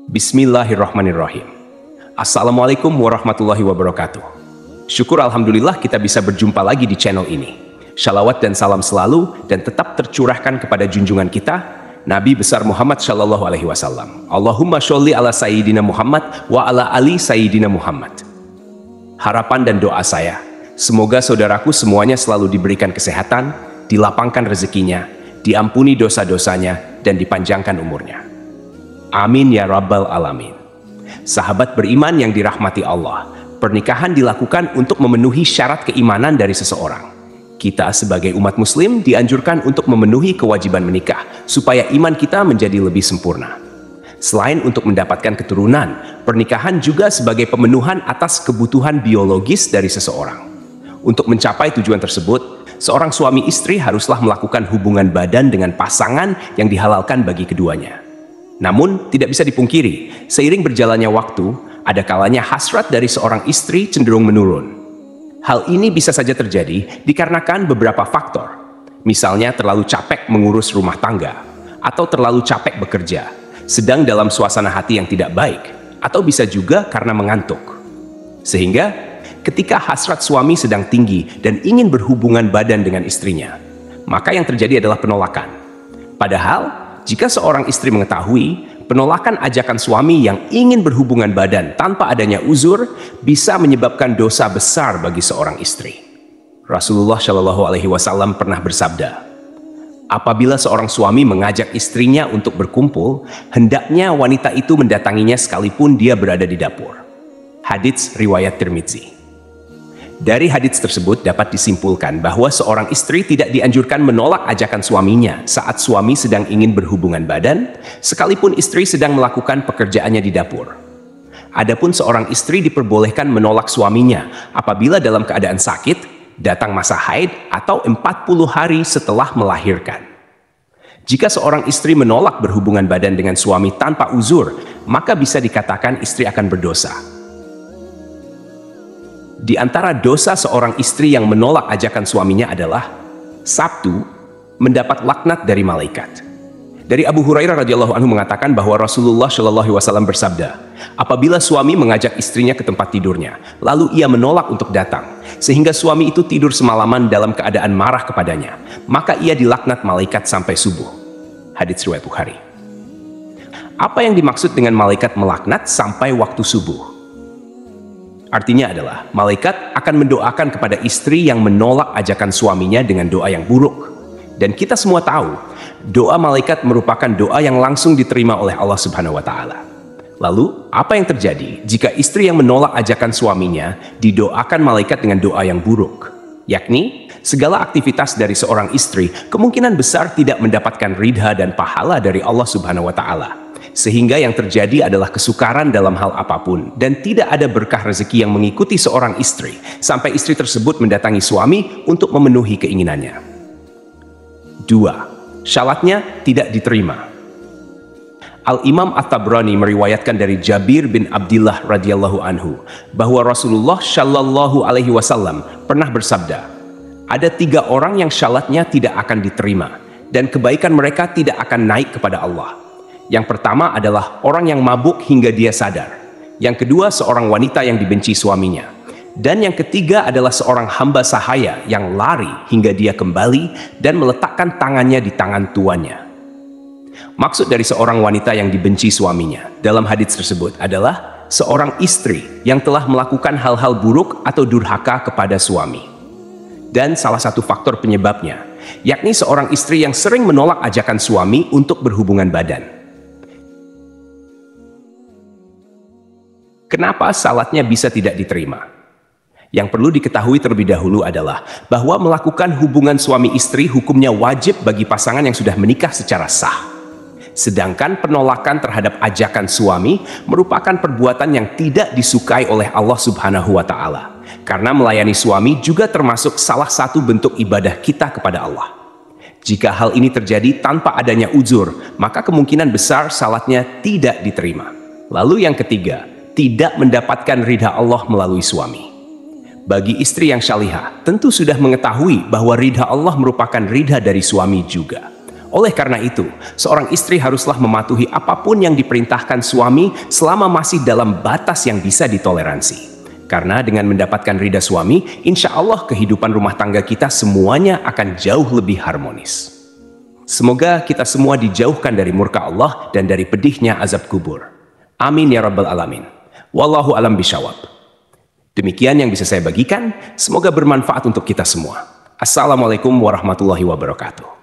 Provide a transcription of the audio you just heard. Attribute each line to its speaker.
Speaker 1: Bismillahirrahmanirrahim. Assalamualaikum warahmatullahi wabarakatuh. Syukur alhamdulillah kita bisa berjumpa lagi di channel ini. Shalawat dan salam selalu dan tetap tercurahkan kepada junjungan kita, Nabi besar Muhammad Shallallahu Alaihi Wasallam. Allahumma sholli ala Sayyidina Muhammad wa ala ali Sayyidina Muhammad. Harapan dan doa saya, semoga saudaraku semuanya selalu diberikan kesehatan, dilapangkan rezekinya, diampuni dosa-dosanya, dan dipanjangkan umurnya. Amin ya rabbal alamin. Sahabat beriman yang dirahmati Allah, pernikahan dilakukan untuk memenuhi syarat keimanan dari seseorang. Kita sebagai umat muslim dianjurkan untuk memenuhi kewajiban menikah supaya iman kita menjadi lebih sempurna. Selain untuk mendapatkan keturunan, pernikahan juga sebagai pemenuhan atas kebutuhan biologis dari seseorang. Untuk mencapai tujuan tersebut, seorang suami istri haruslah melakukan hubungan badan dengan pasangan yang dihalalkan bagi keduanya. Namun, tidak bisa dipungkiri, seiring berjalannya waktu, ada kalanya hasrat dari seorang istri cenderung menurun. Hal ini bisa saja terjadi dikarenakan beberapa faktor. Misalnya terlalu capek mengurus rumah tangga, atau terlalu capek bekerja, sedang dalam suasana hati yang tidak baik, atau bisa juga karena mengantuk. Sehingga, ketika hasrat suami sedang tinggi dan ingin berhubungan badan dengan istrinya, maka yang terjadi adalah penolakan. Padahal, jika seorang istri mengetahui penolakan ajakan suami yang ingin berhubungan badan tanpa adanya uzur bisa menyebabkan dosa besar bagi seorang istri. Rasulullah Shallallahu Alaihi Wasallam pernah bersabda, apabila seorang suami mengajak istrinya untuk berkumpul, hendaknya wanita itu mendatanginya sekalipun dia berada di dapur. Hadits riwayat Tirmidzi. Dari hadits tersebut dapat disimpulkan bahwa seorang istri tidak dianjurkan menolak ajakan suaminya saat suami sedang ingin berhubungan badan, sekalipun istri sedang melakukan pekerjaannya di dapur. Adapun seorang istri diperbolehkan menolak suaminya apabila dalam keadaan sakit, datang masa haid, atau 40 hari setelah melahirkan. Jika seorang istri menolak berhubungan badan dengan suami tanpa uzur, maka bisa dikatakan istri akan berdosa. Di antara dosa seorang istri yang menolak ajakan suaminya adalah satu, mendapat laknat dari malaikat. Dari Abu Hurairah radhiyallahu anhu mengatakan bahwa Rasulullah shallallahu alaihi wasallam bersabda, apabila suami mengajak istrinya ke tempat tidurnya, lalu ia menolak untuk datang, sehingga suami itu tidur semalaman dalam keadaan marah kepadanya, maka ia dilaknat malaikat sampai subuh. Hadits riwayat Bukhari. Apa yang dimaksud dengan malaikat melaknat sampai waktu subuh? Artinya adalah, malaikat akan mendoakan kepada istri yang menolak ajakan suaminya dengan doa yang buruk. Dan kita semua tahu, doa malaikat merupakan doa yang langsung diterima oleh Allah Subhanahu wa Ta'ala. Lalu, apa yang terjadi jika istri yang menolak ajakan suaminya didoakan malaikat dengan doa yang buruk? Yakni, segala aktivitas dari seorang istri kemungkinan besar tidak mendapatkan ridha dan pahala dari Allah Subhanahu wa Ta'ala. Sehingga yang terjadi adalah kesukaran dalam hal apapun dan tidak ada berkah rezeki yang mengikuti seorang istri sampai istri tersebut mendatangi suami untuk memenuhi keinginannya. 2. Syalatnya tidak diterima. Al-Imam At-Tabrani meriwayatkan dari Jabir bin Abdillah radhiyallahu anhu bahwa Rasulullah Shallallahu Alaihi Wasallam pernah bersabda, ada 3 orang yang syalatnya tidak akan diterima dan kebaikan mereka tidak akan naik kepada Allah. Yang pertama adalah orang yang mabuk hingga dia sadar. Yang kedua, seorang wanita yang dibenci suaminya. Dan yang ketiga adalah seorang hamba sahaya yang lari hingga dia kembali dan meletakkan tangannya di tangan tuannya. Maksud dari seorang wanita yang dibenci suaminya dalam hadits tersebut adalah seorang istri yang telah melakukan hal-hal buruk atau durhaka kepada suami. Dan salah satu faktor penyebabnya, yakni seorang istri yang sering menolak ajakan suami untuk berhubungan badan. Kenapa salatnya bisa tidak diterima? Yang perlu diketahui terlebih dahulu adalah bahwa melakukan hubungan suami istri hukumnya wajib bagi pasangan yang sudah menikah secara sah. Sedangkan penolakan terhadap ajakan suami merupakan perbuatan yang tidak disukai oleh Allah Subhanahu wa Ta'ala. Karena melayani suami juga termasuk salah satu bentuk ibadah kita kepada Allah. Jika hal ini terjadi tanpa adanya uzur, maka kemungkinan besar salatnya tidak diterima. Lalu yang ketiga, tidak mendapatkan ridha Allah melalui suami. Bagi istri yang syalihah, tentu sudah mengetahui bahwa ridha Allah merupakan ridha dari suami juga. Oleh karena itu, seorang istri haruslah mematuhi apapun yang diperintahkan suami selama masih dalam batas yang bisa ditoleransi. Karena dengan mendapatkan ridha suami, insya Allah kehidupan rumah tangga kita semuanya akan jauh lebih harmonis. Semoga kita semua dijauhkan dari murka Allah dan dari pedihnya azab kubur. Amin ya rabbal alamin. Wallahu alam bisyawab. Demikian yang bisa saya bagikan, semoga bermanfaat untuk kita semua. Assalamualaikum warahmatullahi wabarakatuh.